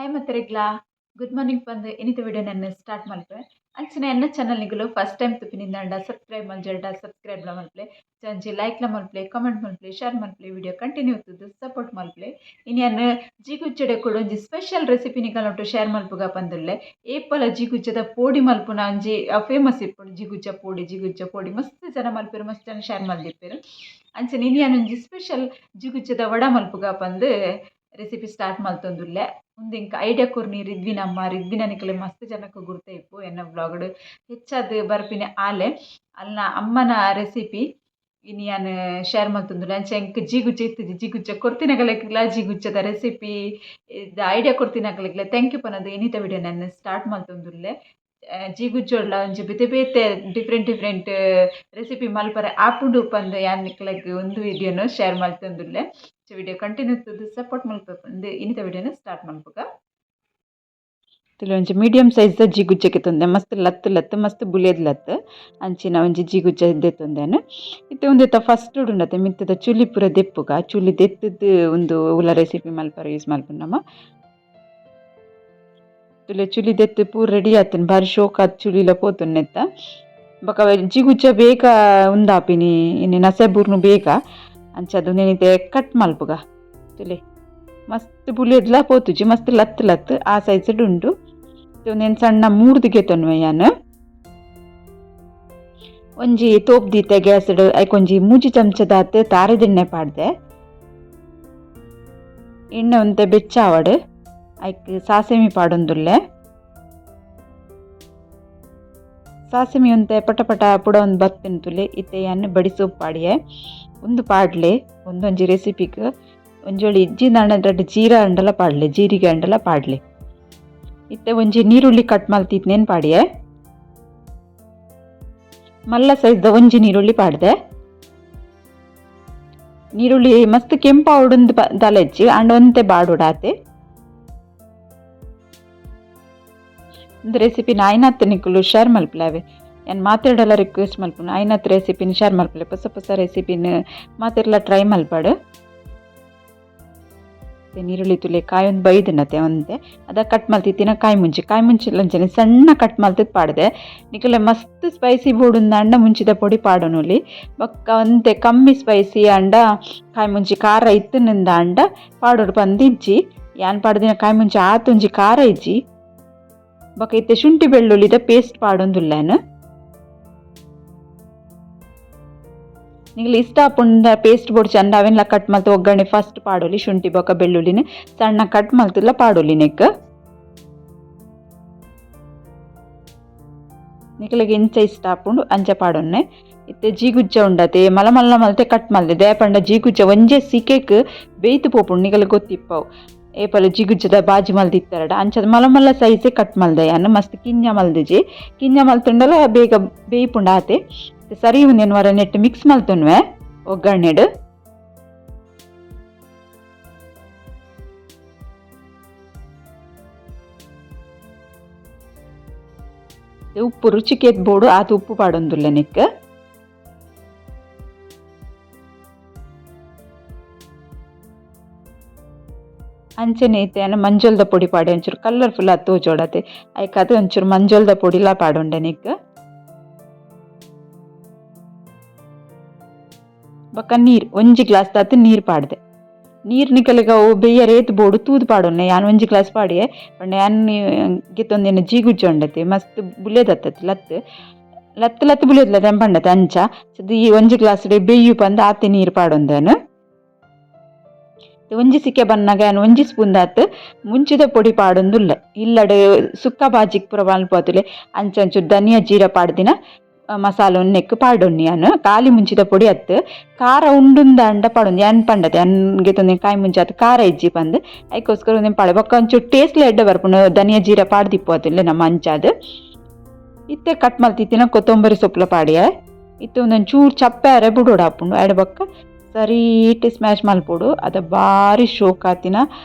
Hi ಮತ್ತೆರೆಗ್ಲಾ good morning ಬಂದು ಇನ್ನಿತ video ನನ್ನ ಸ್ಟಾರ್ಟ್ ಮಲ್ಪೆ ಅಂಚಿನ ಎನ್ನ ಚಾನಲ್ ನಿಗಲು ಫಸ್ಟ್ ಟೈಮ್ ತುಪ್ಪಿನಿಂದ ಸಬ್ಸ್ಕ್ರೈಬ್ ಮಲ್ಜಲ್ಡ ಸಬ್ಸ್ಕ್ರೈಬ್ ಲ ಮಲ್ಪಲೆ ಚಂಚಿ ಲೈಕ್ ಲ ಮಲ್ಪಲೆ ಕಮೆಂಟ್ ಮಲ್ಪಲೆ ಶೇರ್ ಮಲ್ಪಲೆ ವಿಡಿಯೋ ಕಂಟಿನ್ಯೂ ಇರ್ತದೆ ಸಪೋರ್ಟ್ ಮಲ್ಪಲೆ ಇನ್ನು ಅನ್ನ ಜೀಗುಚ್ಚಡೆ ಕೂಡ ಒಂಜಿ ಸ್ಪೆಷಲ್ ರೆಸಿಪಿ ನಿಗಲೊಟ್ಟು ಶೇರ್ ಮಲ್ಪುಗ ಬಂದುಲ್ಲೆ ಏಪಲ ಜೀಗುಚ್ಚದ ಪೋಡಿ ಮಲ್ಪುನ ಒಂಜಿ ಫೇಮಸ್ ಇಪ್ಪುಡು ಜಿಗುಚ್ಚ ಪೋಡಿ ಮಸ್ತ್ ಜನ ಮಲ್ಪೆರು ಮಸ್ತ್ ಜನ ಶೇರ್ ಮಲ್ದಿಪ್ಪೆರು ಅಂಚನೆ ಇನ್ನು ಒಂಜಿ ಸ್ಪೆಷಲ್ ಜಿಗುಚ್ಚದ ವಡ ಮಲ್ಪುಗ ಬಂದು ರೆಸಿಪಿ ಸ್ಟಾರ್ಟ್ ಮಲ್ತೊಂದುಲ್ಲೆ ಮುಂದೆ ಇಂಕ ಐಡಿಯಾ ಕೊರ್ನಿ ರಿದ್ವಿನ ನಿಕಲೆ ಮಸ್ತ್ ಜನಕ್ಕೆ ಗುರ್ತ ಇಪ್ಪು ಎನ್ನ ವ್ಲಾಗ್ಡ್ ಹೆಚ್ಚಾದ ಬರ್ಪಿನ ಆಲೆ ಅಲ್ನ ಅಮ್ಮನ ರೆಸಿಪಿ ಇನ್ನು ನಾನು ಶೇರ್ ಮಲ್ತೊಂದುಲ್ಲೆ ಅಂಚೆ ಎಂಕ್ ಜೀಗುಚ್ಚ ಇತ್ತಿದ್ದು ಜೀಗುಚ್ಚ ಕೊರ್ತಿನಗಲಕ್ಕಿಲ್ಲ ಜೀಗುಚ್ಚದ ರೆಸಿಪಿ ಇದು ಐಡಿಯಾ ಕೊರ್ತಿನಗಲಕ್ಕಿಲ್ಲ ಥ್ಯಾಂಕ್ ಯು ಪನ್ನದು ಇನ್ನಿತ ವಿಡಿಯೋ ನಾನು ಸ್ಟಾರ್ಟ್ ಮಲ್ತೊಂದುಲ್ಲೆ ಜೀಗುಚ್ಚೋಡ್ಲ ಒಂಜಿ ಬೇತೆ ಡಿಫ್ರೆಂಟ್ ರೆಸಿಪಿ ಮಲ್ಪರೆ ಆಪುಂಡು ಉಪ್ಪಂದು ಯಾನ್ ನಿಕ್ಲೆಗ್ ಒಂದು ವಿಡಿಯೋನು ಶೇರ್ ಮಲ್ತೊಂದುಲ್ಲೆ ವಿಡಿಯೋ ಕಂಟಿನ್ಯೂ ಇರ್ತದೆ ಸಪೋರ್ಟ್ ಮಲ್ಪಂದು ಇನ್ನಿತ ವಿಡಿಯೋನ ಸ್ಟಾರ್ಟ್ ಮಲ್ಪುಗ ಒಂಜಿ ಮೀಡಿಯಮ್ ಸೈಜ್ದ ಜೀಗುಚ್ಚಕ್ಕೆ ತೊಂದೆ ಮಸ್ತ್ ಲತ್ ಮಸ್ತ್ ಬುಲಿಯದ್ ಲತ್ ಅಂಚಿನ ಒಂಜಿ ಜೀಗುಚ್ಚ ದೆತ್ತೊಂದೇನು ಇತ್ತೆ ಒಂದೆತ್ತ ಫಸ್ಟ್ ಉಂಡತೆ ಮಿತ್ತದ ಚುಲಿ ಪೂರ ದೆಪ್ಪುಗ ಚುಲಿ ದೆತ್ತದ ಒಂದು ಉಲ ರೆಸಿಪಿ ಮಲ್ಪರ ಯೂಸ್ ಮಲ್ಪುಂಡು ನಮ್ಮ ಚುಲಿ ದೆತ್ತು ಪೂರ ರೆಡಿ ಆತನ್ ಬಾರಿ ಶೋಕ್ ಆತ್ ಚುಲಿಲ ಪೋತುನ್ನೆತ್ತ ಬೊಕ ಜೀಗುಚ್ಚ ಬೇಗ ಉಂದಾಪಿನಿ ಇನ್ನು ನಸೆಬೂರ್ನು ಬೇಗ ಅಂಚದು ನೆನಿತೆ ಕಟ್ ಮಲ್ಪುಗ ತುಲೆ ಮಸ್ತ್ ಬುಲಿಯದ್ಲ ಪೋತುಜಿ ಮಸ್ತ್ ಲತ್ ಆ ಸೈಜ್ ಉಂಡು ಒಂದೇನು ಸಣ್ಣ ಮೂರ್ದಿಗೆ ತೊನ್ವೆ ಯಾನು ಒಂಜಿ ತೋಪ್ ದೀತೆ ಗ್ಯಾಸ್ಡ್ ಐಕೊಂಜಿ ಮೂಜಿ ಚಮಚದಾತ್ ತಾರೆದೆಣ್ಣೆ ಪಾಡ್ದೆ ಎಣ್ಣೆ ಒಂತೆ ಬೆಚ್ಚಾವಡ್ ಐಕ್ ಸಾಸೆಮಿ ಪಾಡೊಂದುಲ್ಲೆ ಸಾಸೆಮಿ ಒಂತೆ ಪಟ ಪುಡ ಒಂದು ಬತ್ತಿನ ತುಲೆ ಇತ್ತೆ ಯಾನು ಬಡಿ ಸೊಪ್ಪು ಪಾಡಿಯೆ ಒಂದು ಪಾಡ್ಲೆ ಒಂದೊಂಜಿ ರೆಸಿಪಿಗ್ ಒಂಜೋಳಿ ಇಜ್ಜಿನ ಹಣ್ಣದ ಜೀರಿಗೆ ಅಂಡಲ ಪಾಡ್ಲೆ ಇತ್ತೆ ಒಂಜಿ ನೀರುಳ್ಳಿ ಕಟ್ ಮಲ್ತಿದ್ನೇನು ಪಾಡಿಯೆ ಮಲ್ಲ ಸೈಜ್ದ ಒಂಜಿ ನೀರುಳ್ಳಿ ಪಾಡ್ದೆ ನೀರುಳ್ಳಿ ಮಸ್ತ್ ಕೆಂಪ ಉಡೊಂದು ತಲೆಜ್ಜಿ ಅಂಡ್ ಒಂತೆ ಬಾಡುಡಾತೆ ಒಂದು ರೆಸಿಪಿ ಆಯ್ನತ್ ನಿಕ್ಕಲು ಶೇರ್ ಮಲ್ಪಲಾವೆ ಏನು ಮಾತಾಡಲ್ಲ ರಿಕ್ವೆಸ್ಟ್ ಮಲ್ಪುನು ಆಯ್ನತ್ ರೆಸಿಪಿನ ಶೇರ್ ಮಲ್ಪಲೆ ಹೊಸ ರೆಸಿಪಿನ ಮಾತೆಲ್ಲ ಟ್ರೈ ಮಲ್ಪಾಡು ನೀರುಳ್ಳಿ ತುಲೆ ಕಾಯಿ ಒಂದು ಬೈದನತೆ ಒಂದೆ ಅದ ಕಟ್ ಮಲ್ತಿತ್ತಿನ ಕಾಯಿ ಮುಂಚೆ ಲಂಚನೆ ಸಣ್ಣ ಕಟ್ ಮಲ್ತಿದ್ ಪಾಡ್ದೆ ನಿಕಲೆ ಮಸ್ತ್ ಸ್ಪೈಸಿ ಬೋಡುಂದ ಅಂಡ ಮುಂಚಿದ ಪೊಡಿ ಪಾಡೋನುಲಿ ಬೊಕ್ಕ ಒಂತೆ ಕಮ್ಮಿ ಸ್ಪೈಸಿ ಅಂಡ ಕಾಯಿ ಮುಂಚಿ ಖಾರ ಇತ್ತನಿಂದ ಅಂಡ ಪಾಡೋಡು ಬಂದಿಜ್ಜಿ ಯಾನ್ ಪಾಡ್ದಿನ ಕಾಯಿ ಮುಂಚೆ ಆತೊಂಜಿ ಖಾರ ಇಜ್ಜಿ ಬೊಕ ಇತ್ತೆ ಶುಂಠಿ ಬೆಳ್ಳುಳ್ಳಿದ ಪೇಸ್ಟ್ ಪಾಡೊಂದುಲ್ಲೇನು ನಿಂಗೆ ಇಷ್ಟ ಆಪುಂಡ ಪೇಸ್ಟ್ ಬೋಡ್ ಚಂದ ಅವೆಲ್ಲ ಕಟ್ ಮಲ್ತು ಒಗ್ಗರಣೆ ಫಸ್ಟ್ ಪಾಡೋಲಿ ಶುಂಠಿ ಬೊಕ ಬೆಳ್ಳುಳ್ಳಿನ ಸಣ್ಣ ಕಟ್ ಮಲ್ತಿಲ್ಲ ಪಾಡೋಲಿ ನೆಕ್ ನಿಕ್ಲೆಗೆ ಇಂಚ ಇಷ್ಟ ಆಪುಂಡು ಅಂಚ ಪಾಡೊನ್ನೆ ಇತ್ತೆ ಜೀಗುಜ್ಜ ಉಂಡತೆ ಮಲ್ಲ ಮಲ್ತೆ ಕಟ್ ಮಲ್ದೆ ದೇಪಂಡ ಜೀಗುಜ್ಜ ಒಂಜೆ ಸಿಕೆಕ್ ಬೇಯ್ತು ಪೋಪುಂಡು ನಿಗಲ ಗೊತ್ತಿಪ್ಪವು ಏಪಲ ಜಿಗುಜ್ಜದ ಬಾಜಿ ಮಲ್ದಿತ್ತಾರಡ ಅಂಚದ ಮಲ್ಲ ಸೈಜೆ ಕಟ್ ಮಲ್ದೆ ಯಾನು ಮಸ್ತ್ ಕಿಂಜ ಮಲ್ತುಂಡಲ ಬೇಗ ಬೇಯ್ಪುಂಡ ಆತೆ ಸರಿ ಒಂದೇನು ವರ ನೆಟ್ ಮಿಕ್ಸ್ ಮಲ್ತುನ್ವೆ ಒಗ್ಗರಣೆಡು ಉಪ್ಪು ರುಚಿಗೆ ಬೋಡು ಆತ ಉಪ್ಪು ಪಾಡೊಂದುಲ್ಲೆ ನೆಕ್ ಅಂಚನೆ ಐತೆ ಮಂಜೋಲ್ದ ಪೊಡಿ ಪಾಡೆ ಒಂಚೂರು ಕಲರ್ಫುಲ್ ಆತು ತೋಜೋಡತೆ ಐಕ್ ಒಂಚೂರು ಮಂಜೋಲ್ದ ಪೊಡಿಲ ಪಾಡೊಂಡೆ ನೆಕ್ ಬೊಕ್ಕ ನೀರು ಒಂಜಿ ಗ್ಲಾಸ್ ದಾತ್ ನೀರು ಪಾಡ್ದೆ ನೀರು ನಿಕಲೆಗ ಅವು ಬೇಯ ರೇತ್ ಬೋಡು ತೂದು ಪಾಡೊನ್ನೆ ಯಾನ್ ಒಂಜಿ ಗ್ಲಾಸ್ ಪಾಡಿಯೆ ಪಂಡ ಯಾನ್ ಗೆತ್ತೊಂದೇನು ಜೀಗುಜ್ಜ ಉಂಡತೆ ಮಸ್ತ್ ಬುಲೆದತ್ತತಿ ಲತ್ ಬುಲೆದ್ಲ ತೆಂಪಂಡತೆ ಅಂಚ ಈ ಒಂಜಿ ಗ್ಲಾಸ್ ಬೇಯು ಪಂದ್ ಆತೆ ನೀರು ಪಾಡೊಂದೇನು ಒಂಜಿ ಸಿಕ್ಕೆ ಬನ್ನಾಗ ಏನು ಒಂಜಿ ಸ್ಪೂನ್ ದಾತ್ ಮುಂಚಿದ ಪೊಡಿ ಪಾಡೊಂದುಲ್ಲ ಇಲ್ಲಡೆ ಸುಕ್ಕ ಬಾಜಿಗೆ ಪೂರ ಮಲ್ಪೋತುಲೆ ಅಂಚೂರು ಧನಿಯಾ ಜೀರ ಪಾಡ್ದಿನ ಮಸಾಲ ನೆಕ್ ಪಾಡೊಣ್ಣಿ ಯಾನು ಖಾಲಿ ಮುಂಚಿದ ಪೊಡಿ ಅತ್ತು ಖಾರ ಉಂಡುಂದ ಅಂಡ ಪಾಡೊಂದು ಏನು ಪಂಡತೆ ಅನ್ಗೆ ತೊಂದೆ ಕಾಯಿ ಮುಂಚೆ ಅದು ಖಾರ ಇಜ್ಜಿ ಪಂದು ಅದಕ್ಕೋಸ್ಕರ ಒಂದೇನು ಪಾಡೆ ಬೊಕ್ಕ ಒಂಚೂರು ಟೇಸ್ಟ್ಲ ಎಡ್ಡೆ ಬರ್ಪುಂಡು ಧನಿಯಾ ಜೀರ ಪಾಡ್ದಿಪ್ಪೋತಿಲ್ಲ ನಮ್ಮ ಅಂಚಾದ ಇತ್ತೆ ಕಟ್ ಮಲ್ತಿತ್ತಿನ ಕೊತ್ತಂಬರಿ ಸೊಪ್ಪುಲ ಪಾಡಿಯ ಇತ್ತೆ ಒಂದೊಂದು ಚೂರು ಚಪ್ಪೆ ಬುಡೋಡು ಹಾಪುಂಡು ಅಡೆ ಬೊಕ್ಕ ಸರಿ ಇಟ್ಟು ಸ್ಮ್ಯಾಶ್ ಮಲ್ಪೋಡು ಅದ ಭಾರಿ ಶೋಕ್ ಆತಿನ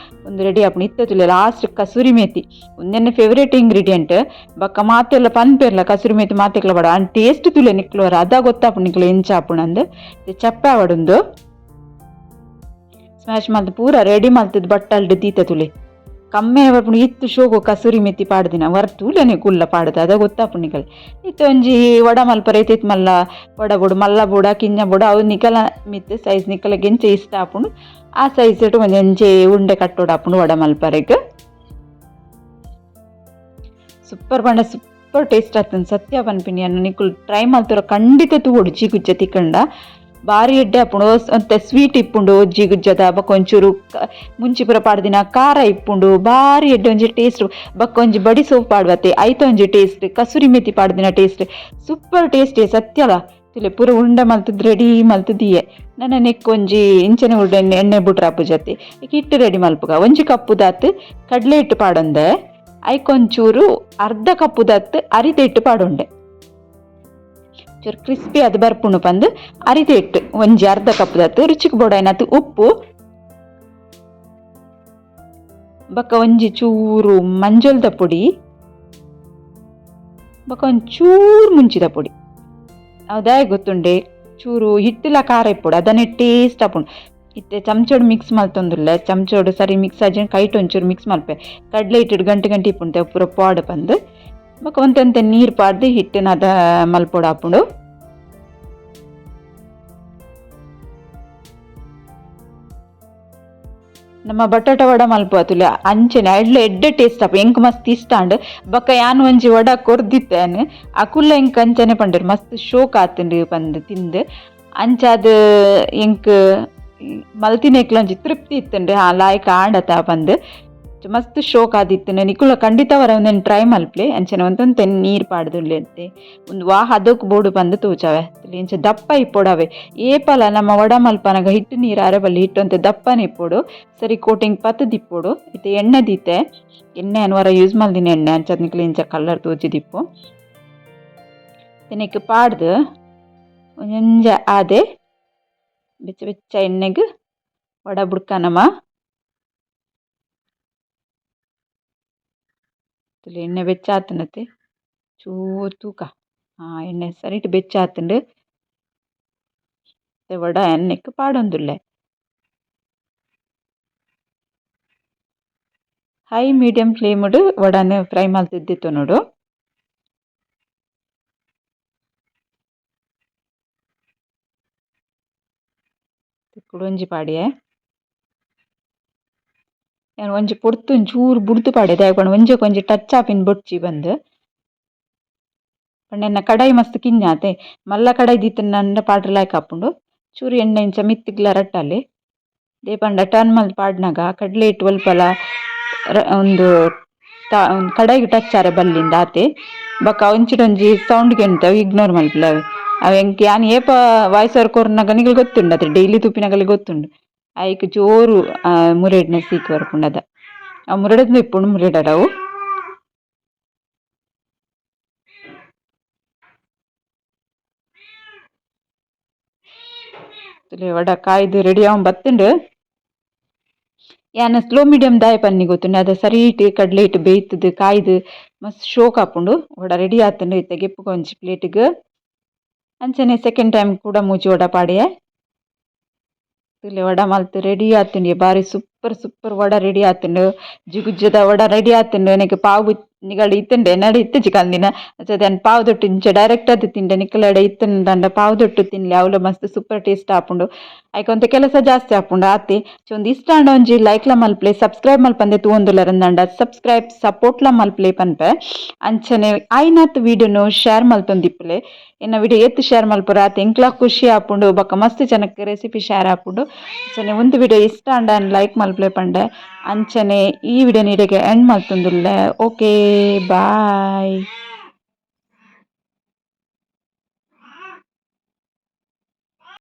ಒಂದು ರೆಡಿ ಆಪುಂಡು ಇತ್ತತುಲೆ ಲಾಸ್ಟ್ ಕಸೂರಿ ಮೇತಿ ಒಂದೆನ್ನ ಫೇವ್ರೇಟ್ ಇಂಗ್ರೀಡಿಯೆಂಟ್ ಬೊಕ್ಕ ಮಾತೆಲ್ಲ ಪನ್ಪೇರ್ಲ ಕಸೂರಿ ಮೇತಿ ಮಾತೆಕ್ಲ ಬಡ ಅನ್ ಟೇಸ್ಟ್ ತುಲೆ ನಿಕ್ಲೋರ ಅದ ಗೊತ್ತಾಪುಂಡು ನಿಕ್ಲ ಎಂಚ ಆಪುಂಡು ಚಪ್ಪೆ ಆವಡೊಂದು ಸ್ಮ್ಯಾಶ್ ಮಲ್ತು ಪೂರ ರೆಡಿ ಮಲ್ತದ ಬಟ್ಟಲ್ಡ್ ದೀತ ತುಲೆ ಕಮ್ಮೆ ಬರ್ಪುಂಡು ಇತ್ತು ಶೋಗು ಕಸೂರಿ ಮೆತ್ತಿ ಪಾಡ್ದಿನ ವರ್ತು ಇಲ್ಲನೆ ಕುಲ್ಲ ಪಾಡ್ದು ಅದ ಗೊತ್ತಾಪುಂಡು ಇತ್ತು ಒಂಜಿ ವಡ ಮಲ್ಪರ ಐತಿತ್ತು ಮಲ್ಲ ವಡ ಬುಡು ಮಲ್ಲ ಬುಡ ಕಿಂಜ ಬುಡ ಅವು ನಿಕಲ ಮಿತ್ತು ಸೈಜ್ ನಿಕಲ ಗೆಂಚೆ ಇಷ್ಟ ಆಪುಂಡು ಆ ಸೈಜ್ ಇಟ್ಟು ಒಂಜಿ ಎಂಚೆ ಉಂಡೆ ಕಟ್ಟೋಡು ಆಪುಂಡು ವಡ ಮಲ್ಪರೆಗ್ ಸೂಪರ್ ಪಂಡ ಸೂಪರ್ ಟೇಸ್ಟ್ ಆಗ್ತದೆ ಸತ್ಯ ಪನ್ಪಿನಿ ಅನ್ನು ನಿಕುಲ್ ಟ್ರೈ ಮಾಡ್ತಾರ ಖಂಡಿತ ತೂಡು ಜಿಗುಜ್ಜ ತಿಕ್ಕಂಡ ಭಾರಿ ಎಡ್ಡೆ ಆಪುಂಡು ಅಂತೆ ಸ್ವೀಟ್ ಇಪ್ಪುಂಡು ಜಿಗುಜ್ಜದ ಬಕ್ಕೊಂಚೂರು ಮುಂಚಿ ಪುರ ಪಾಡ್ದಿನ ಖಾರ ಇಪ್ಪುಂಡು ಭಾರಿ ಎಡ್ಡೆ ಒಂಜಿ ಟೇಸ್ಟ್ ಬಕ್ಕೊಂಜಿ ಬಡಿ ಸೋಪ್ ಪಾಡ್ವತ್ತೆ ಐತ ಒಂಜಿ ಟೇಸ್ಟ್ ಕಸೂರಿ ಮೆತ್ತಿ ಪಾಡ್ದಿನ ಟೇಸ್ಟ್ ಸೂಪರ್ ಟೇಸ್ಟ್ ಸತ್ಯಲ ತಿಲೆ ಪೂರ ಉಂಡ ಮಲ್ತದ್ ರೆಡಿ ಮಲ್ತದಿಯೆ ನನ್ನ ನೆಕ್ಕೊಂಜಿ ಇಂಚನೆ ಉಂಡೆ ಎಣ್ಣೆ ಬುಟ್ರಾಪು ಜೊತೆ ಈಗ ಹಿಟ್ಟು ರೆಡಿ ಮಲ್ಪುಗ ಒಂಜಿ ಕಪ್ಪುದಾತ್ ಕಡ್ಲೆ ಹಿಟ್ಟು ಪಾಡೊಂದೆ ಐಕೊಂಚೂರು ಅರ್ಧ ಕಪ್ಪುದತ್ತು ಅರಿತೆ ಇಟ್ಟು ಪಾಡುಂಡೆ ಚೂರು ಕ್ರಿಸ್ಪಿ ಅದು ಬರ್ಪುಣು ಪಂದು ಅರಿತೆ ಇಟ್ಟು ಒಂಜಿ ಅರ್ಧ ಕಪ್ಪುದತ್ತು ರುಚಿಗೆ ಬೋಡಾಯ್ನತ್ತು ಉಪ್ಪು ಬಕ್ಕ ಒಂಜಿ ಚೂರು ಮಂಜೊಲ್ದ ಪುಡಿ ಬಕ್ಕ ಒಂಚೂರು ಮುಂಚಿದ ಪುಡಿ ಅದಾಯ ಗೊತ್ತುಂಡೆ ಚೂರು ಹಿಟ್ಟಿಲ ಖಾರ ಇಪ್ಪುಡು ಅದನ್ನೇ ಟೇಸ್ಟ್ ಆಪುಂಡು ಇತ್ತೆ ಚಮಚೋಡು ಮಿಕ್ಸ್ ಮಲ್ತೊಂದುಲ್ಲ ಚಮಚೋಡು ಸರಿ ಮಿಕ್ಸ್ ಆಜಿ ಕೈಟ್ ಒಂಚೂರು ಮಿಕ್ಸ್ ಮಲ್ಪೆ ಕಡ್ಲೆ ಇಟ್ಟು ಗಂಟೆ ಗಂಟೆ ಇಪ್ಪುಂಡೆ ಪೂರ ಪಾಡು ಬಂದು ಬೊಕ ಒಂತೆ ನೀರು ಪಾಡ್ದು ಹಿಟ್ಟಿನ ಅದ ಮಲ್ಪೊಡು ಆಪುಂಡು ನಮ್ಮ ಬಟಾಟ ವಡ ಮಲ್ಪುವತುಲೆ ಅಂಚನೆ ಎಡ್ಡೆ ಟೇಸ್ಟ್ ಆಪ ಎಂಕ್ ಮಸ್ತ್ ಇಷ್ಟ ಅಂಡ್ ಬೊಕ ಯಾನ್ ಒಂಜಿ ವಡ ಕೊರ್ದಿತ್ತೇನೆ ಅಕುಲ್ಲ ಎಂಕ್ ಅಂಚನೆ ಪಂಡರು ಮಸ್ತ್ ಶೋಕ್ ಆತುಂಡು ಪಂದ್ ತಿಂದು ಅಂಚಾದ ಎಂಕ್ ಮಲ್ತಿನೇಕ್ಲ ಒಂಜಿ ತೃಪ್ತಿ ಇತ್ತಂಡ್ರೆ ಲಾಯ್ಕ ಆಂಡತ ಬಂದು ಮಸ್ತ್ ಶೋಕ್ ಆದಿತ್ತು ನಿಕುಲ ಖಂಡಿತ ವರ ಒಂದನ್ನು ಟ್ರೈ ಮಲ್ಪ್ಲೆ ಅಂಚನೆ ಒಂದೊಂದು ನೀರು ಪಾಡ್ದುಳ್ಳೆ ಅಂತೆ ಒಂದು ಅದಕ್ಕೆ ಬೋಡು ಬಂದು ತೋಚವೆ ಇಂಚ ದಪ್ಪ ಇಪ್ಪೊಡವೆ ಏಪಲ ನಮ್ಮ ವಡ ಮಲ್ಪನಾಗ ಹಿಟ್ಟು ನೀರು ಅರಬಲ್ಲಿ ಹಿಟ್ಟು ಅಂತ ದಪ್ಪನ ಇಪ್ಪೋಡು ಸರಿ ಕೋಟಿಂಗ್ ಪತ್ತದ ಇಪ್ಪೋಡು ಇತ್ತೆ ಎಣ್ಣೆ ದೀತೆ ಎಣ್ಣೆ ಅನ್ವರ ಯೂಸ್ ಮಲ್ದಿನ ಎಣ್ಣೆ ಅಂಚದ್ ನಿಕ್ಲ ಇಂಚ ಕಲರ್ ತೋಚಿದಿಪ್ಪು ತೆನೆಕ್ ಪಾಡ್ದು ಒಂಜ ಆದೆ ಬೆಚ್ಚ ಬೆಚ್ಚ ಎಣ್ಣೆಗೆ ವಡ ಬುಡ್ಕನಮ ಎಣ್ಣೆ ಬೆಚ್ಚ ಆತನತ್ತೆ ಚೂರು ತೂಕ ಎಣ್ಣೆ ಸರಿಟ್ ಬೆಚ್ಚ ಆತಂಡು ವಡ ಎಣ್ಣೆಕ್ ಪಾಡೊಂದುಲ್ಲೆ ಹೈ ಮೀಡಿಯಂ ಫ್ಲೇಮ್ಡ್ ವಡನೆ ಫ್ರೈ ಮಲ್ತಿದ್ದಿತ್ತು ನೋಡು ಒಂಜಿ ಪಾಡಿಯೆ ನಾನು ಒಂಜಿ ಪೊಡ್ತು ಚೂರು ಬುಡ್ದು ಪಾಡೆ ದಾಯಪಂಡು ಒಂಜಿ ಟಚ್ ಆಪಿನ ಬೊಡ್ಚಿ ಬಂದು ಪಂಡ ಎನ್ನ ಕಡಾಯಿ ಮಸ್ತ್ ಕಿಂಜಾತೆ ಮಲ್ಲ ಕಡಾಯಿ ದೀತ ನಂಡ ಪಾಡ್ರ ಲಾಯ್ಕ ಹಾಪುಂಡು ಚೂರು ಎಣ್ಣೆ ಇಂಚ ಮಿತ್ತಿಗ್ಲ ರಟ್ಟಲ್ಲಿ ದೇ ಪಂಡ ಟರ್ನ್ ಮಲ್ ಪಾಡ್ನಾಗ ಕಡ್ಲೆ ಇಟ್ಟು ಒಲ್ಪಲ ಒಂದು ಕಡಾಯಿಗೆ ಟಚ್ ಆರೆ ಬಲ್ಲಿಂದ ಆತೆ ಬೊಕ ಒಂಚಿಡೊಂಜಿ ಸೌಂಡ್ಗೆ ಎಂತ ಇಗ್ನೋರ್ ಮಲ್ಪಲ ಅವು ಎಂಕ್ ಯಾನ್ ಏಪ ವಾಯ್ಸ್ ಓವರ್ ಕೊರ್ನಾಗ ನಿಗಲ್ ಗೊತ್ತುಂಡು ಅದ್ರ ಡೈಲಿ ತುಪ್ಪಿನಾಗಲಿ ಗೊತ್ತುಂಡು ಐಕ್ ಜೋರು ಮುರೇಡ್ನ ಸೀಕ್ ಬರ್ಪುಂಡದ ಅವು ಮುರಡದ್ ಇಪ್ಪುಂಡು ಮುರೇಡವು ವಡ ಕಾಯ್ದು ರೆಡಿ ಅವನ್ ಬತ್ತುಂಡು ಯಾನ ಸ್ಲೋ ಮೀಡಿಯಂ ದಾಯ ಪನ್ನಿ ಗೊತ್ತುಂಡು ಅದ ಸರಿ ಇಟ್ಟು ಕಡ್ಲೆ ಇಟ್ಟು ಬೇಯ್ತದು ಕಾಯ್ದು ಮಸ್ತ್ ಶೋಕ್ ಹಾಪುಂಡು ವಡ ರೆಡಿ ಆತುಂಡು ಇತ್ತ ಗೆಪ್ಪುಗ ಒಂಜಿ ಪ್ಲೇಟ್ಗೆ ಅಂಚನೆ ಸೆಕೆಂಡ್ ಟೈಮ್ ಕೂಡ ಮೂಜಿ ವಡ ಪಾಡಿಯೆ ತುಲೆ ವಡ ಮಲ್ತು ರೆಡಿ ಆತುಂಡು ಬಾರಿ ಸೂಪರ್ ವಡ ರೆಡಿ ಆತುಂಡು ಜಿಗುಜ್ಜದ ವಡ ರೆಡಿ ಆತುಂಡು ನೆಕ್ ಪಾವು ನಿಗಳು ಇತ್ತಂಡೆ ನಡೆ ಇತ್ತು ಚಿಕಂದಿನ ಅನ್ ಪಾವು ದೊಟ್ಟು ಇಂಚ ಡೈರೆಕ್ಟ್ ಅದು ತಿಂಡೆ ನಿಕ್ಕಲಡೆ ಇತ್ತನ ದಂಡ ಪಾವು ದೊಟ್ಟು ತಿನ್ಲಿ ಅವಳು ಮಸ್ತ್ ಸೂಪರ್ ಟೇಸ್ಟ್ ಆಪುಂಡು ಐಕೊಂತ ಕೆಲಸ ಜಾಸ್ತಿ ಆಪುಂಡು ಆತೆ ಚೊಂದು ಇಷ್ಟ ಅಂಡ ಒಂಜಿ ಲೈಕ್ಲ ಮಲ್ಪ್ಲೆ ಸಬ್ಸ್ಕ್ರೈಬ್ ಮಲ್ಪಂದೆ ತೂವೊಂದುಲ್ಲರಂದಂಡ ಸಬ್ಸ್ಕ್ರೈಬ್ ಸಪೋರ್ಟ್ಲ ಮಲ್ಪ್ಲೆ ಪನ್ಪೆ ಅಂಚನೆ ಐನಾತ್ ವಿಡಿಯೋನು ಶೇರ್ ಮಲ್ತೊಂದಿಪ್ಪಲೆ ಎನ್ನ ವಿಡಿಯೋ ಎತ್ತು ಶೇರ್ ಮಲ್ಪುರ ಆತ ಎಂಕ್ಲ ಖುಷಿ ಆಪುಂಡು ಬೊಕ ಮಸ್ತ್ ಜನಕ್ಕೆ ರೆಸಿಪಿ ಶೇರ್ ಆಪುಂಡು ಅಂಚನೆ ಒಂದು ವಿಡಿಯೋ ಇಷ್ಟ ಅಂಡ ಲೈಕ್ ಮಲ್ಪ್ಲೆ ಪಂಡೆ ಅಂಚನೆ ಈ ವಿಡಿಯೋ ನೀಡಿಗೆ ಎಂಡ್ ಮಲ್ತೊಂದುಲ್ಲೆ ಓಕೆ ಬಾಯ್.